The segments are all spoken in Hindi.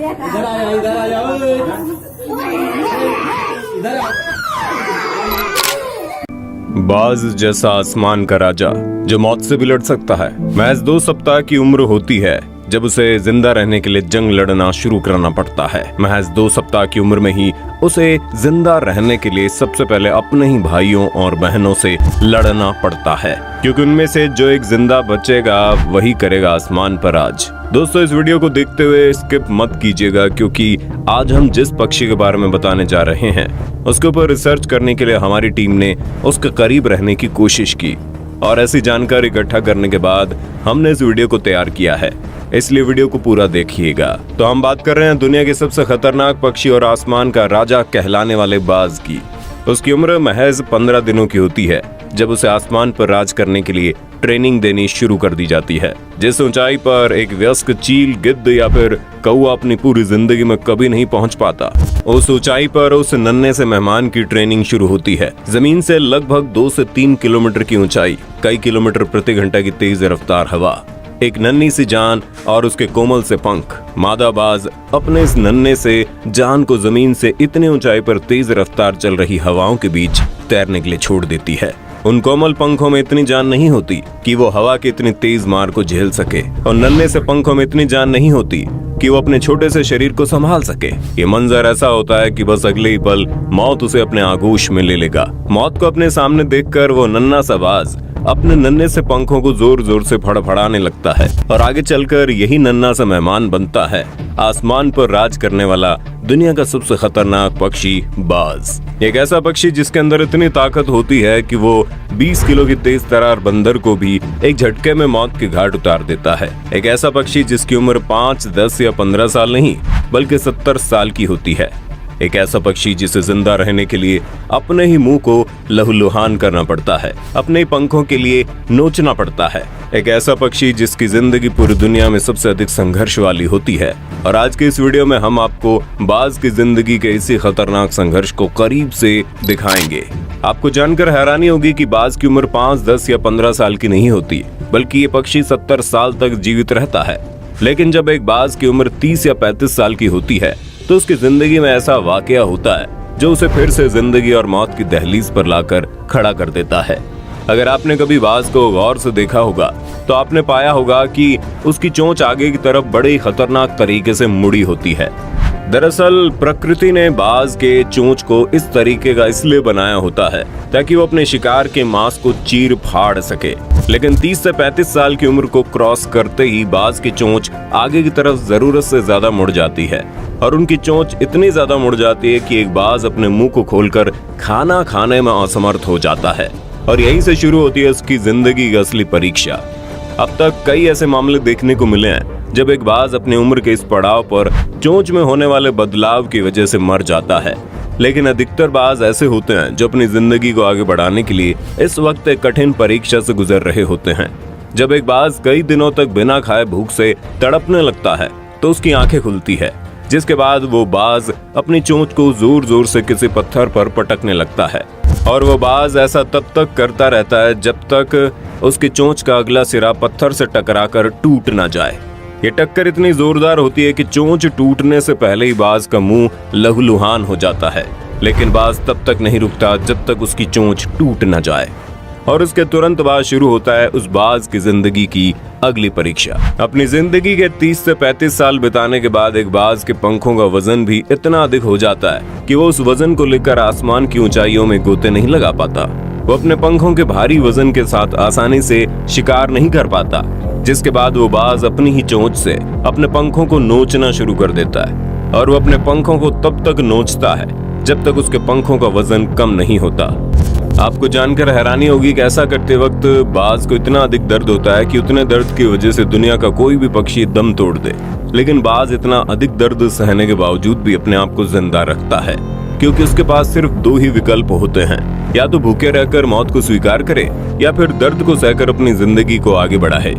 इधर आ जा, इधर आ जा, ओए। इधर आ। बाज जैसा आसमान का राजा जो मौत से भी लड़ सकता है। महज 2 सप्ताह की उम्र होती है जब उसे जिंदा रहने के लिए जंग लड़ना शुरू करना पड़ता है। महज 2 सप्ताह की उम्र में ही उसे जिंदा रहने के लिए सबसे पहले अपने ही भाइयों और बहनों से लड़ना पड़ता है, क्योंकि उनमें से जो एक जिंदा बचेगा वही करेगा आसमान पर राज। दोस्तों, इस वीडियो को देखते हुए स्किप मत कीजिएगा, क्योंकि आज हम जिस पक्षी के बारे में बताने जा रहे हैं उसके ऊपर रिसर्च करने के लिए हमारी टीम ने उसके करीब रहने की कोशिश की और ऐसी जानकारी इकट्ठा करने के बाद हमने इस वीडियो को तैयार किया है, इसलिए वीडियो को पूरा देखिएगा। तो हम बात कर रहे हैं दुनिया के सबसे खतरनाक पक्षी और आसमान का राजा कहलाने वाले बाज की। उसकी उम्र महज 15 दिनों की होती है जब उसे आसमान पर राज करने के लिए ट्रेनिंग देनी शुरू कर दी जाती है। जिस ऊंचाई पर एक वयस्क चील, गिद्ध या फिर कौवा अपनी पूरी जिंदगी में कभी नहीं पहुंच पाता, उस ऊंचाई पर उस नन्हे से मेहमान की ट्रेनिंग शुरू होती है। जमीन से लगभग 2 से 3 किलोमीटर की ऊंचाई, कई किलोमीटर प्रति घंटा की तेज रफ्तार हवा, एक नन्ही सी जान और उसके कोमल से पंख। मादा बाज अपने इस नन्हे से जान को जमीन से इतनी ऊंचाई पर तेज रफ्तार चल रही हवाओं के बीच तैरने के लिए छोड़ देती है। उन कोमल पंखों में इतनी जान नहीं होती कि वो हवा की इतनी तेज मार को झेल सके, और नन्हे से पंखों में इतनी जान नहीं होती कि वो अपने छोटे से शरीर को संभाल सके। ये मंजर ऐसा होता है कि बस अगले ही पल मौत उसे अपने आगोश में ले लेगा। मौत को अपने सामने देखकर वो नन्हा सा बाज अपने नन्हे से पंखों को जोर जोर से फड़फड़ाने लगता है और आगे चलकर यही नन्हा सा मेहमान बनता है आसमान पर राज करने वाला दुनिया का सबसे खतरनाक पक्षी बाज। एक ऐसा पक्षी जिसके अंदर इतनी ताकत होती है कि वो 20 किलो की तेज तरार बंदर को भी एक झटके में मौत के घाट उतार देता है। एक ऐसा पक्षी जिसकी उम्र 5, 10 या 15 साल नहीं बल्कि 70 साल की होती है। एक ऐसा पक्षी जिसे जिंदा रहने के लिए अपने ही मुंह को लहूलुहान करना पड़ता है, अपने ही पंखों के लिए नोचना पड़ता है। एक ऐसा पक्षी जिसकी जिंदगी पूरी दुनिया में सबसे अधिक संघर्ष वाली होती है। और आज के इस वीडियो में हम आपको बाज की जिंदगी के इसी खतरनाक संघर्ष को करीब से दिखाएंगे। आपको जानकर हैरानी होगी कि बाज की उम्र 5, 10 या 15 साल की नहीं होती, बल्कि ये पक्षी 70 साल तक जीवित रहता है। लेकिन जब एक बाज की उम्र 30 या 35 साल की होती है तो उसकी जिंदगी में ऐसा वाकया होता है जो उसे फिर से जिंदगी और मौत की दहलीज पर लाकर खड़ा कर देता है। अगर आपने कभी बाज को गौर से देखा होगा तो आपने पाया होगा कि उसकी चोंच आगे की तरफ बड़े ही खतरनाक तरीके से मुड़ी होती है। दरअसल प्रकृति ने बाज के चोंच को इस तरीके का इसलिए बनाया होता है ताकि वो अपने शिकार के मांस को चीर फाड़ सके। लेकिन 30 से 35 साल की उम्र को क्रॉस करते ही बाज की चोंच आगे की तरफ जरूरत से ज्यादा मुड़ जाती है और उनकी चोंच इतनी ज्यादा मुड़ जाती है कि एक बाज अपने मुंह को खोलकर खाना खाने में असमर्थ हो जाता है। और यहीं से शुरू होती है उसकी जिंदगी की असली परीक्षा। अब तक कई ऐसे मामले देखने को मिले हैं जब एक बाज अपनी उम्र के इस पड़ाव पर चोंच में होने वाले बदलाव की वजह से मर जाता है। लेकिन अधिकतर बाज ऐसे होते हैं जो अपनी जिंदगी को आगे बढ़ाने के लिए इस वक्त एक कठिन परीक्षा से गुजर रहे होते हैं। जब एक बाज कई दिनों तक बिना खाए भूख से तड़पने लगता है तो उसकी आंखें खुलती है, जिसके बाद वो बाज अपनी चोंच को जोर जोर से किसी पत्थर पर पटकने लगता है। और वो बाज ऐसा तब तक करता रहता है जब तक उसकी चोंच का अगला सिरा पत्थर से टकराकर टूट ना जाए। ये टक्कर इतनी जोरदार होती है कि चोंच टूटने से पहले ही बाज का मुंह लहूलुहान हो जाता है। लेकिन बाज तब तक नहीं रुकता जब तक उसकी चोंच टूट न जाए। और उसके तुरंत बाद शुरू होता है उस बाज की जिंदगी की अगली परीक्षा। अपनी जिंदगी के 30 से 35 साल बिताने के बाद एक बाज के पंखों का वजन भी इतना अधिक हो जाता है कि वो उस वजन को लेकर आसमान की ऊंचाइयों में गोते नहीं लगा पाता। वो अपने पंखों के भारी वजन के साथ आसानी से शिकार नहीं कर पाता, जिसके बाद वो बाज अपनी ही चोंच से अपने पंखों को नोचना शुरू कर देता है। और वो अपने पंखों को तब तक नोचता है जब तक उसके पंखों का वजन कम नहीं होता। आपको जानकर हैरानी होगी कि ऐसा करते वक्त बाज को इतना अधिक दर्द होता है कि उतने दर्द की वजह से दुनिया का कोई भी पक्षी दम तोड़ दे। लेकिन बाज इतना अधिक दर्द सहने के बावजूद भी अपने आप को जिंदा रखता है, क्योंकि उसके पास सिर्फ 2 ही विकल्प होते हैं, या तो भूखे रहकर मौत को स्वीकार करे या फिर दर्द को सहकर अपनी जिंदगी को आगे बढ़ाए।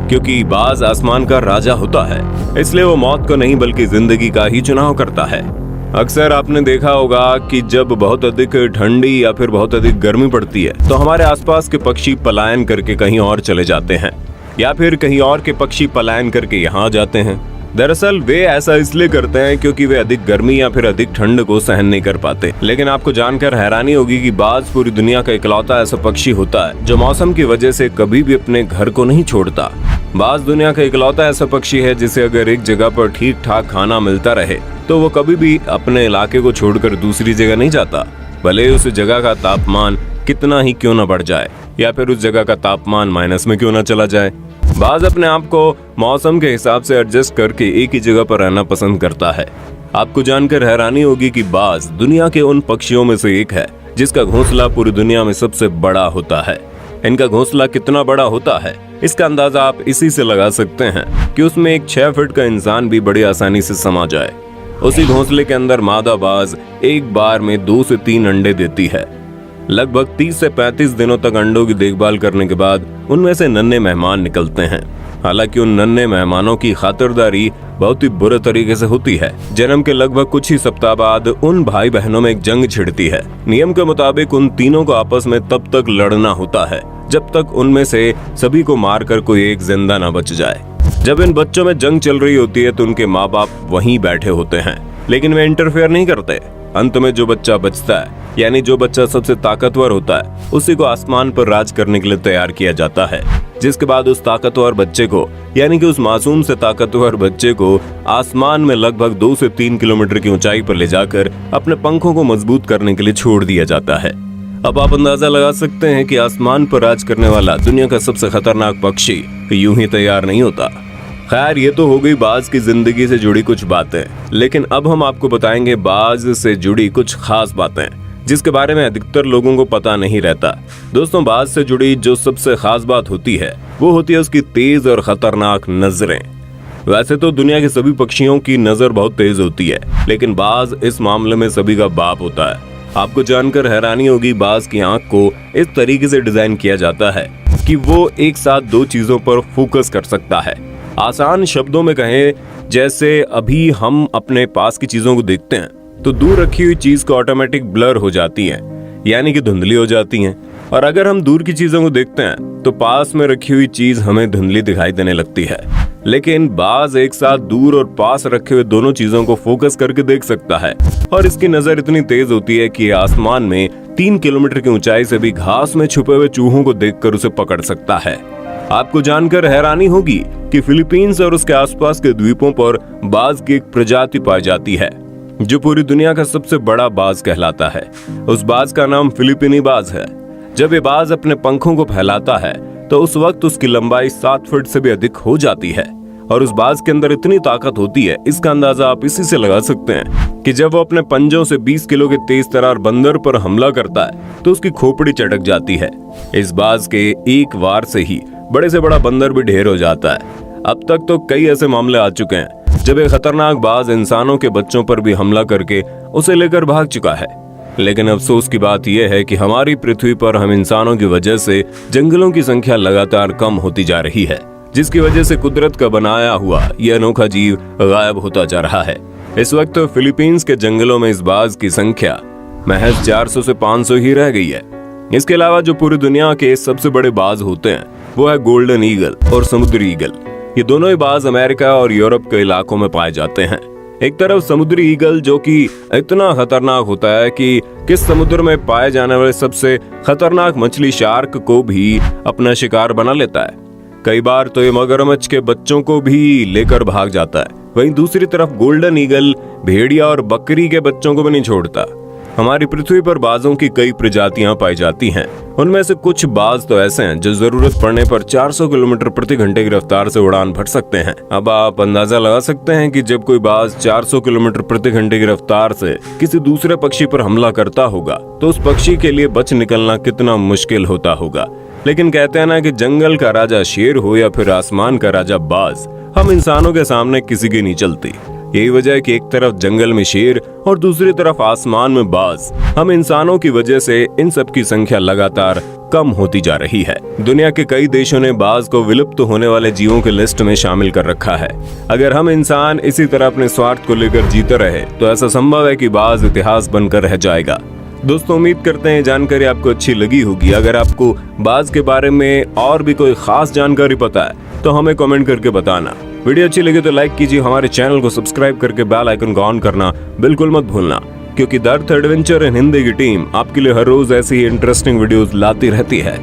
क्योंकि बाज आसमान का राजा होता है, इसलिए वो मौत को नहीं बल्कि जिंदगी का ही चुनाव करता है। अक्सर आपने देखा होगा कि जब बहुत अधिक ठंडी या फिर बहुत अधिक गर्मी पड़ती है तो हमारे आसपास के पक्षी पलायन करके कहीं और चले जाते हैं, या फिर कहीं और के पक्षी पलायन करके यहाँ आ जाते हैं। दरअसल वे ऐसा इसलिए करते हैं क्योंकि वे अधिक गर्मी या फिर अधिक ठंड को सहन नहीं कर पाते। लेकिन आपको जानकर हैरानी होगी कि बाज पूरी दुनिया का इकलौता ऐसा पक्षी होता है जो मौसम की वजह से कभी भी अपने घर को नहीं छोड़ता। बाज दुनिया का इकलौता ऐसा पक्षी है जिसे अगर एक जगह पर ठीक ठाक खाना मिलता रहे तो वो कभी भी अपने इलाके को छोड़कर दूसरी जगह नहीं जाता, भले उस जगह का तापमान कितना ही क्यों न बढ़ जाए या फिर उस जगह का तापमान माइनस में क्यों न चला जाए। बाज अपने आप को मौसम के हिसाब से एडजस्ट करके एक ही जगह पर रहना पसंद करता है। आपको जानकर हैरानी होगी कि बाज दुनिया के उन पक्षियों में से एक है जिसका घोंसला पूरी दुनिया में सबसे बड़ा होता है। इनका घोंसला कितना बड़ा होता है इसका अंदाजा आप इसी से लगा सकते हैं कि उसमें एक 6 फीट का इंसान भी बड़ी आसानी से समा जाए। उसी घोंसले के अंदर मादा बाज एक बार में 2 से 3 अंडे देती है। लगभग 30 से 35 दिनों तक अंडों की देखभाल करने के बाद उनमें से नन्हे मेहमान निकलते हैं। हालांकि उन नन्हे मेहमानों की खातिरदारी बहुत ही बुरे तरीके से होती है। जन्म के लगभग कुछ ही सप्ताह बाद उन भाई बहनों में एक जंग छिड़ती है। नियम के मुताबिक उन तीनों को आपस में तब तक लड़ना होता है जब तक उनमें से सभी को मारकर कोई एक जिंदा न बच जाए। जब इन बच्चों में जंग चल रही होती है तो उनके माँ बाप वहीं बैठे होते हैं, लेकिन वे इंटरफेयर नहीं करते। अंत में जो बच्चा बचता है यानी जो बच्चा सबसे ताकतवर होता है उसी को आसमान पर राज करने के लिए तैयार किया जाता है, जिसके बाद उस ताकतवर बच्चे को यानी कि उस मासूम से ताकतवर बच्चे को आसमान में लगभग 2 से 3 किलोमीटर की ऊंचाई पर ले जाकर अपने पंखों को मजबूत करने के लिए छोड़ दिया जाता है। अब आप अंदाजा लगा सकते हैं कि आसमान पर राज करने वाला दुनिया का सबसे खतरनाक पक्षी यूं ही तैयार नहीं होता। खैर ये तो हो गई बाज की जिंदगी से जुड़ी कुछ बातें, लेकिन अब हम आपको बताएंगे बाज से जुड़ी कुछ खास बातें जिसके बारे में अधिकतर लोगों को पता नहीं रहता। दोस्तों, बाज से जुड़ी जो सबसे खास बात होती है वो होती है उसकी तेज और खतरनाक नजरें। वैसे तो दुनिया के सभी पक्षियों की नजर बहुत तेज होती है, लेकिन बाज इस मामले में सभी का बाप होता है। आपको जानकर हैरानी होगी बाज की आंख को इस तरीके से डिजाइन किया जाता है कि वो एक साथ 2 चीजों पर फोकस कर सकता है। आसान शब्दों में कहें, जैसे अभी हम अपने पास की चीजों को देखते हैं तो दूर रखी हुई चीज को ऑटोमेटिक ब्लर हो जाती है, यानी कि धुंधली हो जाती हैं, और अगर हम दूर की चीजों को देखते हैं तो पास में रखी हुई चीज हमें धुंधली दिखाई देने लगती है। लेकिन बाज एक साथ दूर और पास रखे हुए दोनों चीजों को फोकस करके देख सकता है, और इसकी नजर इतनी तेज होती है कि आसमान में 3 किलोमीटर की ऊंचाई से भी घास में छुपे हुए चूहों को देखकर उसे पकड़ सकता है। आपको जानकर हैरानी होगी कि फिलीपींस और उसके आसपास के द्वीपों पर बाज की एक प्रजाति पाई जाती है जो पूरी दुनिया का सबसे बड़ा बाज कहलाता है। उस बाज का नाम फिलिपीनी बाज है। जब ये बाज अपने पंखों को फैलाता है तो उस वक्त उसकी लंबाई 7 फीट से भी अधिक हो जाती है, और उस बाज के अंदर इतनी ताकत होती है इसका अंदाजा आप इसी से लगा सकते हैं कि जब वो अपने पंजों से 20 किलो के तेज तरार बंदर पर हमला करता है तो उसकी खोपड़ी चटक जाती है। इस बाज के एक वार से ही बड़े से बड़ा बंदर भी ढेर हो जाता है। अब तक तो कई ऐसे मामले आ चुके हैं जब एक खतरनाक बाज इंसानों के बच्चों पर भी हमला करके उसे लेकर भाग चुका है। लेकिन अफसोस की बात यह है कि हमारी पृथ्वी पर हम इंसानों की वजह से जंगलों की संख्या लगातार कम होती जा रही है, जिसकी वजह से कुदरत का बनाया हुआ यह अनोखा जीव गायब होता जा रहा है। इस वक्त तो फिलीपींस के जंगलों में इस बाज की संख्या महज 400 से 500 ही रह गई है। इसके अलावा जो पूरी दुनिया के सबसे बड़े बाज होते हैं वो है गोल्डन ईगल और समुद्री ईगल। ये दोनों ही बाज अमेरिका और यूरोप के इलाकों में पाए जाते हैं। एक तरफ समुद्री ईगल जो कि इतना खतरनाक होता है कि किस समुद्र में पाए जाने वाले सबसे खतरनाक मछली शार्क को भी अपना शिकार बना लेता है। कई बार तो ये मगरमच्छ के बच्चों को भी लेकर भाग जाता है। वहीं दूसरी तरफ गोल्डन ईगल भेड़िया और बकरी के बच्चों को भी नहीं छोड़ता। हमारी पृथ्वी पर बाजों की कई प्रजातियां पाई जाती हैं। उनमें से कुछ बाज तो ऐसे हैं जो जरूरत पड़ने पर 400 किलोमीटर प्रति घंटे की रफ्तार से उड़ान भर सकते हैं। अब आप अंदाजा लगा सकते हैं कि जब कोई बाज 400 किलोमीटर प्रति घंटे की रफ्तार से किसी दूसरे पक्षी पर हमला करता होगा तो उस पक्षी के लिए बच निकलना कितना मुश्किल होता होगा। लेकिन कहते हैं ना कि जंगल का राजा शेर हो या फिर आसमान का राजा बाज, हम इंसानों के सामने किसी की नहीं चलती। यही वजह है कि एक तरफ जंगल में शेर और दूसरी तरफ आसमान में बाज। हम इंसानों की वजह से इन सब की संख्या लगातार कम होती जा रही है। दुनिया के कई देशों ने बाज को विलुप्त होने वाले जीवों के लिस्ट में शामिल कर रखा है। अगर हम इंसान इसी तरह अपने स्वार्थ को लेकर जीते रहे तो ऐसा संभव है कि बाज इतिहास बनकर रह जाएगा। दोस्तों उम्मीद करते हैं जानकारी आपको अच्छी लगी होगी। अगर आपको बाज के बारे में और भी कोई खास जानकारी पता है तो हमें कमेंट करके बताना। वीडियो अच्छी लगी तो लाइक कीजिए, हमारे चैनल को सब्सक्राइब करके बेल आइकन को ऑन करना बिल्कुल मत भूलना, क्योंकि the earth adventure in Hindi की टीम आपके लिए हर रोज ऐसी ही इंटरेस्टिंग वीडियोस लाती रहती है।